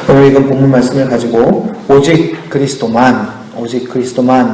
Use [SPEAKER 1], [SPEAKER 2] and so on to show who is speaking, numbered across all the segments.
[SPEAKER 1] 오늘 읽은 본문 말씀을 가지고 오직 그리스도만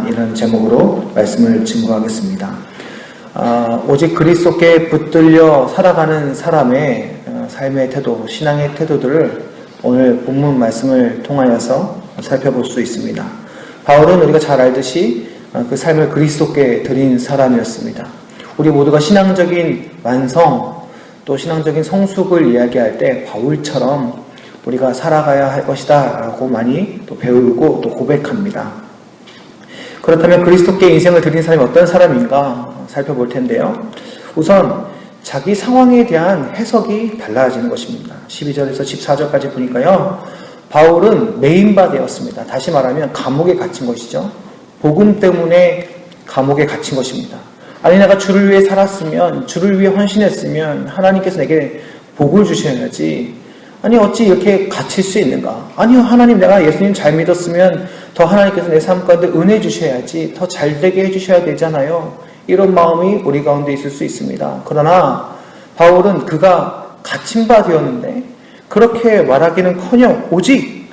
[SPEAKER 1] 이라는 제목으로 말씀을 증거하겠습니다. 오직 그리스도께 붙들려 살아가는 사람의 삶의 태도, 신앙의 태도들을 오늘 본문 말씀을 통하여서 살펴볼 수 있습니다. 바울은 우리가 잘 알듯이 그 삶을 그리스도께 드린 사람이었습니다. 우리 모두가 신앙적인 완성, 또 신앙적인 성숙을 이야기할 때 바울처럼 우리가 살아가야 할 것이다 라고 많이 또 배우고 또 고백합니다. 그렇다면 그리스도께 인생을 드린 사람이 어떤 사람인가 살펴볼 텐데요. 우선 자기 상황에 대한 해석이 달라지는 것입니다. 12절에서 14절까지 보니까요, 바울은 메인바되었습니다. 다시 말하면 감옥에 갇힌 것이죠. 복음 때문에 감옥에 갇힌 것입니다. 아니, 내가 주를 위해 살았으면, 주를 위해 헌신했으면 하나님께서 내게 복을 주셔야지. 아니, 어찌 이렇게 갇힐 수 있는가? 아니요, 하나님, 내가 예수님 잘 믿었으면 더 하나님께서 내 삶 가운데 은혜 주셔야지, 더 잘 되게 해주셔야 되잖아요. 이런 마음이 우리 가운데 있을 수 있습니다. 그러나 바울은 그가 갇힌 바 되었는데 그렇게 말하기는커녕 오직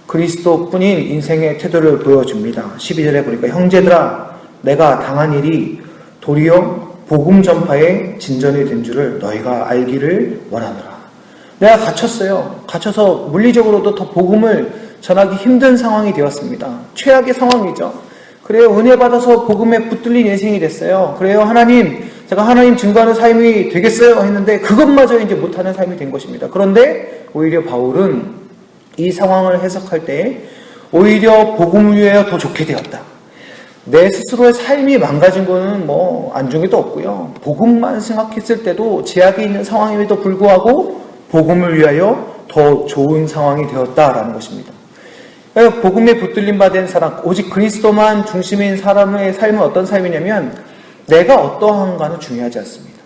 [SPEAKER 1] 그리스도뿐인 인생의 태도를 보여줍니다. 12절에 보니까 형제들아, 내가 당한 일이 도리어 복음 전파의 진전이 된 줄을 너희가 알기를 원하노라. 내가 갇혔어요. 갇혀서 물리적으로도 더 복음을 전하기 힘든 상황이 되었습니다. 최악의 상황이죠. 그래요, 은혜 받아서 복음에 붙들린 인생이 됐어요. 그래요, 하나님, 제가 하나님 증거하는 삶이 되겠어요 했는데 그것마저 이제 못하는 삶이 된 것입니다. 그런데 오히려 바울은 이 상황을 해석할 때 오히려 복음을 위하여 더 좋게 되었다. 내 스스로의 삶이 망가진 거는 뭐 안중에도 없고요. 복음만 생각했을 때도 제약이 있는 상황임에도 불구하고 복음을 위하여 더 좋은 상황이 되었다라는 것입니다. 복음에 붙들림 받은 사람, 오직 그리스도만 중심인 사람의 삶은 어떤 삶이냐면 내가 어떠한가는 중요하지 않습니다.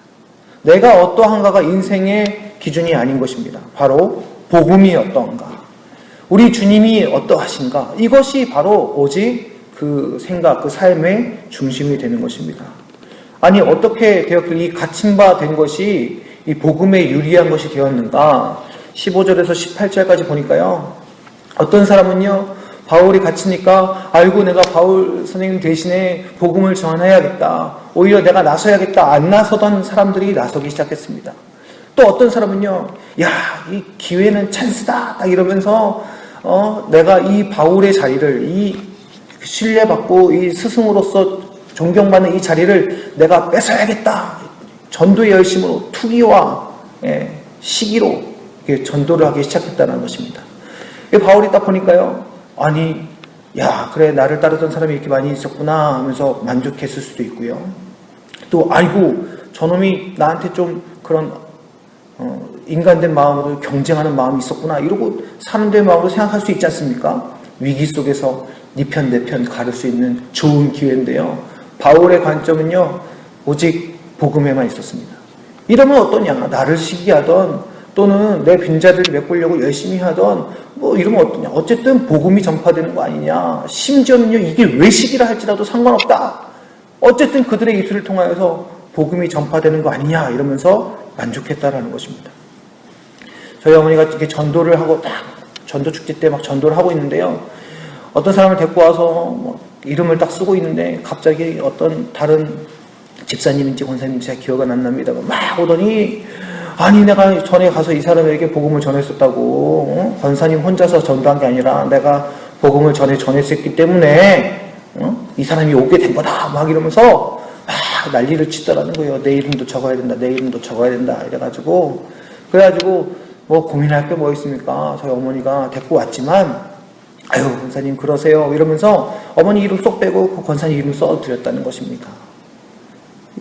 [SPEAKER 1] 내가 어떠한가가 인생의 기준이 아닌 것입니다. 바로 복음이 어떠한가, 우리 주님이 어떠하신가, 이것이 바로 오직 그 생각, 그 삶의 중심이 되는 것입니다. 아니, 어떻게 되었길래 이 갇힌 바 된 것이 이 복음에 유리한 것이 되었는가? 15절에서 18절까지 보니까요, 어떤 사람은요, 바울이 갇히니까 아이고, 내가 바울 선생님 대신에 복음을 전해야겠다, 오히려 내가 나서야겠다, 안 나서던 사람들이 나서기 시작했습니다. 또 어떤 사람은요, 야, 이 기회는 찬스다 딱 이러면서 내가 이 바울의 자리를, 이 신뢰받고 이 스승으로서 존경받는 이 자리를 내가 뺏어야겠다, 전도의 열심으로 투기와 시기로 전도를 하기 시작했다는 것입니다. 바울이 딱 보니까요, 아니, 야, 그래, 나를 따르던 사람이 이렇게 많이 있었구나 하면서 만족했을 수도 있고요. 또 아이고, 저놈이 나한테 좀 그런 인간된 마음으로 경쟁하는 마음이 있었구나, 이러고 사람들의 마음으로 생각할 수 있지 않습니까? 위기 속에서 네 편 내 편 가를 수 있는 좋은 기회인데요, 바울의 관점은요, 오직 복음에만 있었습니다. 이러면 어떠냐? 나를 시기하던 또는 내 빈자리를 메꾸려고 열심히 하던 뭐 이러면 어떠냐? 어쨌든 복음이 전파되는 거 아니냐? 심지어는요, 이게 외식이라 할지라도 상관없다. 어쨌든 그들의 입술을 통하여서 복음이 전파되는 거 아니냐? 이러면서 만족했다라는 것입니다. 저희 어머니가 이렇게 전도를 하고 딱 전도 축제 때 막 전도를 하고 있는데요, 어떤 사람을 데리고 와서 뭐 이름을 딱 쓰고 있는데 갑자기 어떤 다른 집사님인지 권사님인지 잘 기억은 안 납니다. 막 오더니, 아니, 내가 전에 가서 이 사람에게 복음을 전했었다고, 권사님 혼자서 전도한 게 아니라 내가 복음을 전했었기 때문에 이 사람이 오게 된 거다 막 이러면서 막 난리를 치더라는 거예요. 내 이름도 적어야 된다, 내 이름도 적어야 된다 그래가지고 뭐 고민할 게 뭐 있습니까? 저희 어머니가 데리고 왔지만, 아유, 권사님 그러세요 이러면서 어머니 이름 쏙 빼고 그 권사님 이름 써드렸다는 것입니다.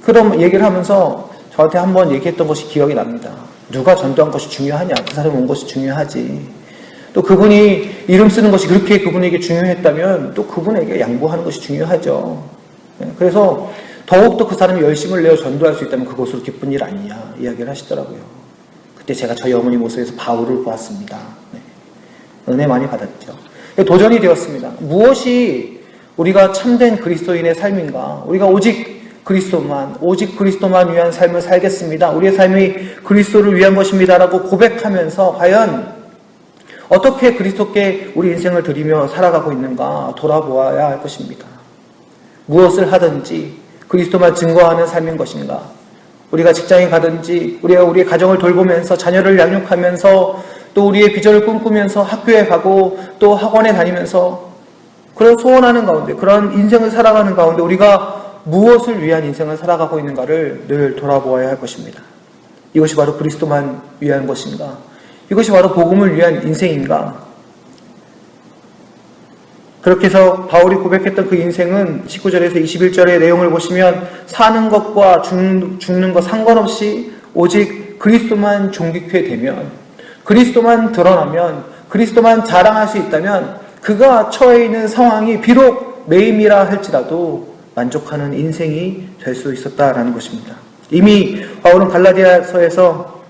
[SPEAKER 1] 그런 얘기를 하면서 저한테 한번 얘기했던 것이 기억이 납니다. 누가 전도한 것이 중요하냐? 그 사람이 온 것이 중요하지. 또 그분이 이름 쓰는 것이 그렇게 그분에게 중요했다면 또 그분에게 양보하는 것이 중요하죠. 그래서 더욱더 그 사람이 열심을 내어 전도할 수 있다면 그것으로 기쁜 일 아니냐 이야기를 하시더라고요. 그때 제가 저희 어머니 모습에서 바울을 보았습니다. 은혜 많이 받았죠. 도전이 되었습니다. 무엇이 우리가 참된 그리스도인의 삶인가? 우리가 오직 그리스도만 위한 삶을 살겠습니다. 우리의 삶이 그리스도를 위한 것입니다라고 고백하면서 과연 어떻게 그리스도께 우리 인생을 드리며 살아가고 있는가 돌아보아야 할 것입니다. 무엇을 하든지 그리스도만 증거하는 삶인 것인가? 우리가 직장에 가든지 우리가 우리의 가정을 돌보면서 자녀를 양육하면서 또 우리의 비전을 꿈꾸면서 학교에 가고 또 학원에 다니면서 그런 소원하는 가운데 그런 인생을 살아가는 가운데 우리가 무엇을 위한 인생을 살아가고 있는가를 늘 돌아보아야 할 것입니다. 이것이 바로 그리스도만 위한 것인가? 이것이 바로 복음을 위한 인생인가? 그렇게 해서 바울이 고백했던 그 인생은 19절에서 21절의 내용을 보시면 사는 것과 죽는 것 상관없이 오직 그리스도만 존귀케 되면, 그리스도만 드러나면, 그리스도만 자랑할 수 있다면 그가 처해 있는 상황이 비록 매임이라 할지라도 만족하는 인생이 될 수 있었다라는 것입니다. 이미 바울은 갈라디아서에서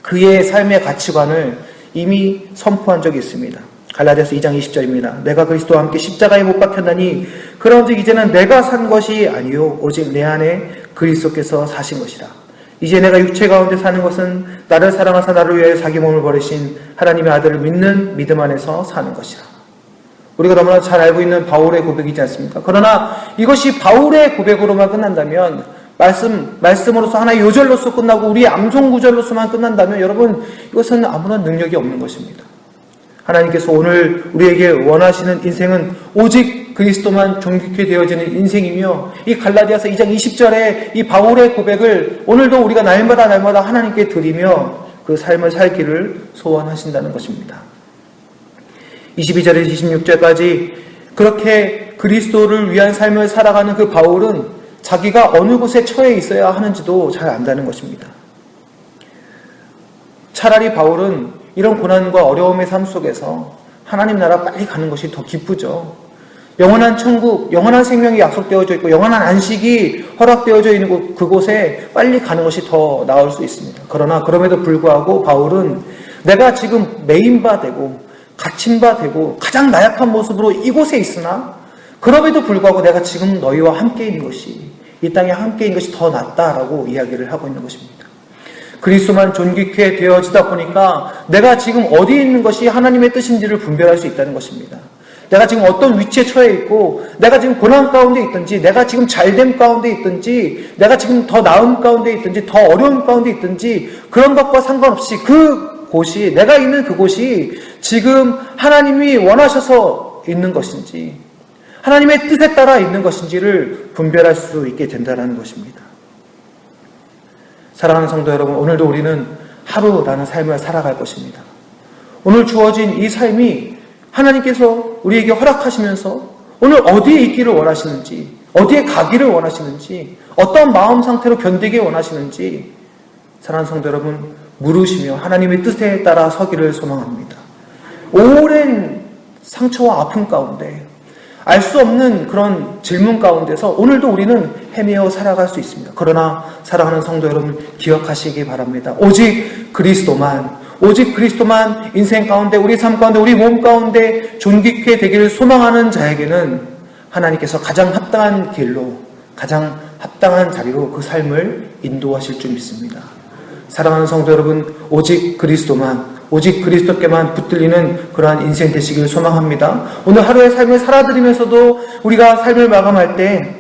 [SPEAKER 1] 그의 삶의 가치관을 이미 선포한 적이 있습니다. 갈라디아서 2장 20절입니다. 내가 그리스도와 함께 십자가에 못 박혔나니 그런즉 이제는 내가 산 것이 아니요 오직 내 안에 그리스도께서 사신 것이라. 이제 내가 육체 가운데 사는 것은 나를 사랑하사 나를 위하여 자기 몸을 버리신 하나님의 아들을 믿는 믿음 안에서 사는 것이라. 우리가 너무나 잘 알고 있는 바울의 고백이지 않습니까? 그러나 이것이 바울의 고백으로만 끝난다면, 말씀으로서 하나의 요절로서 끝나고 우리의 암송구절로서만 끝난다면 여러분 이것은 아무런 능력이 없는 것입니다. 하나님께서 오늘 우리에게 원하시는 인생은 오직 그리스도만 존귀케 되어지는 인생이며, 이 갈라디아서 2장 20절의 이 바울의 고백을 오늘도 우리가 날마다 하나님께 드리며 그 삶을 살기를 소원하신다는 것입니다. 22절에서 26절까지 그렇게 그리스도를 위한 삶을 살아가는 그 바울은 자기가 어느 곳에 처해 있어야 하는지도 잘 안다는 것입니다. 차라리 바울은 이런 고난과 어려움의 삶 속에서 하나님 나라 빨리 가는 것이 더 기쁘죠. 영원한 천국, 영원한 생명이 약속되어져 있고 영원한 안식이 허락되어져 있는 그곳에 빨리 가는 것이 더 나을 수 있습니다. 그러나 그럼에도 불구하고 바울은 내가 지금 매인바되고 갇힌바되고 가장 나약한 모습으로 이곳에 있으나 그럼에도 불구하고 내가 지금 너희와 함께 있는 것이, 이 땅에 함께 있는 것이 더 낫다라고 이야기를 하고 있는 것입니다. 그리스도만 존귀케 되어지다 보니까 내가 지금 어디에 있는 것이 하나님의 뜻인지를 분별할 수 있다는 것입니다. 내가 지금 어떤 위치에 처해 있고, 내가 지금 고난 가운데 있든지, 내가 지금 잘됨 가운데 있든지, 내가 지금 더 나음 가운데 있든지, 더 어려움 가운데 있든지, 그런 것과 상관없이 그곳이, 내가 있는 그곳이 지금 하나님이 원하셔서 있는 것인지, 하나님의 뜻에 따라 있는 것인지를 분별할 수 있게 된다는 것입니다. 사랑하는 성도 여러분, 오늘도 우리는 하루라는 삶을 살아갈 것입니다. 오늘 주어진 이 삶이 하나님께서 우리에게 허락하시면서 오늘 어디에 있기를 원하시는지, 어디에 가기를 원하시는지, 어떤 마음 상태로 견디길 원하시는지 사랑하는 성도 여러분, 물으시며 하나님의 뜻에 따라 서기를 소망합니다. 오랜 상처와 아픔 가운데, 알 수 없는 그런 질문 가운데서 오늘도 우리는 헤매어 살아갈 수 있습니다. 그러나 사랑하는 성도 여러분, 기억하시기 바랍니다. 오직 그리스도만 인생 가운데, 우리 삶 가운데, 우리 몸 가운데 존귀케 되기를 소망하는 자에게는 하나님께서 가장 합당한 길로, 가장 합당한 자리로 그 삶을 인도하실 줄 믿습니다. 사랑하는 성도 여러분, 오직 그리스도께만 붙들리는 그러한 인생 되시길 소망합니다. 오늘 하루의 삶을 살아드리면서도 우리가 삶을 마감할 때,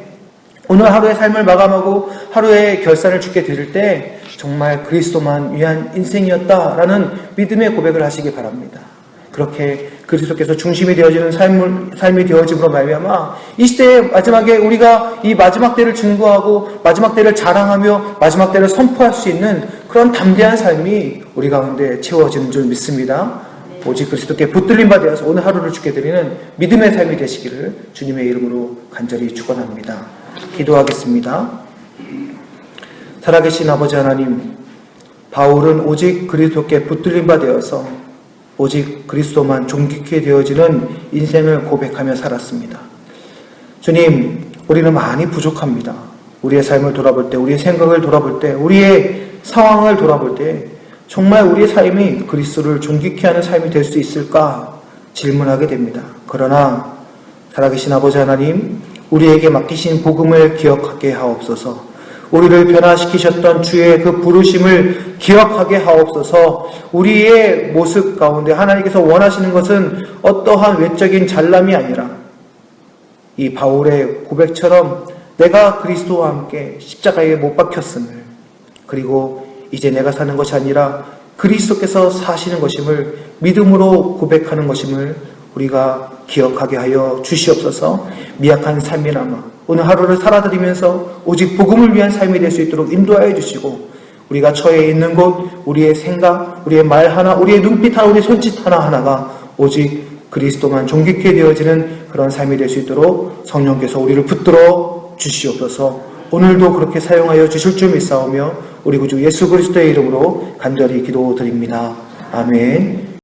[SPEAKER 1] 오늘 하루의 삶을 마감하고 하루의 결산을 주께 드릴 때 정말 그리스도만 위한 인생이었다라는 믿음의 고백을 하시기 바랍니다. 그렇게 그리스도께서 중심이 되어지는 삶이 되어짐으로 말미암아 이 시대의 마지막에 우리가 이 마지막 때를 증거하고 마지막 때를 자랑하며 마지막 때를 선포할 수 있는 그런 담대한 삶이 우리 가운데 채워지는 줄 믿습니다. 오직 그리스도께 붙들림 바 되어서 오늘 하루를 주께 드리는 믿음의 삶이 되시기를 주님의 이름으로 간절히 축원합니다. 기도하겠습니다. 살아계신 아버지 하나님, 바울은 오직 그리스도께 붙들림 바 되어서 오직 그리스도만 존귀케 되어지는 인생을 고백하며 살았습니다. 주님, 우리는 많이 부족합니다. 우리의 삶을 돌아볼 때, 우리의 생각을 돌아볼 때, 우리의 상황을 돌아볼 때 정말 우리의 삶이 그리스도를 존귀케 하는 삶이 될 수 있을까 질문하게 됩니다. 그러나 살아계신 아버지 하나님, 우리에게 맡기신 복음을 기억하게 하옵소서. 우리를 변화시키셨던 주의 그 부르심을 기억하게 하옵소서. 우리의 모습 가운데 하나님께서 원하시는 것은 어떠한 외적인 잘남이 아니라 이 바울의 고백처럼 내가 그리스도와 함께 십자가에 못 박혔음을, 그리고 이제 내가 사는 것이 아니라 그리스도께서 사시는 것임을 믿음으로 고백하는 것임을 우리가 기억하게 하여 주시옵소서. 미약한 삶이나마 오늘 하루를 살아드리면서 오직 복음을 위한 삶이 될 수 있도록 인도하여 주시고, 우리가 처해 있는 곳, 우리의 생각, 우리의 말 하나, 우리의 눈빛 하나, 우리의 손짓 하나하나가 오직 그리스도만 존귀케 되어지는 그런 삶이 될 수 있도록 성령께서 우리를 붙들어 주시옵소서. 오늘도 그렇게 사용하여 주실 줄 믿사오며 우리 구주 예수 그리스도의 이름으로 간절히 기도드립니다. 아멘.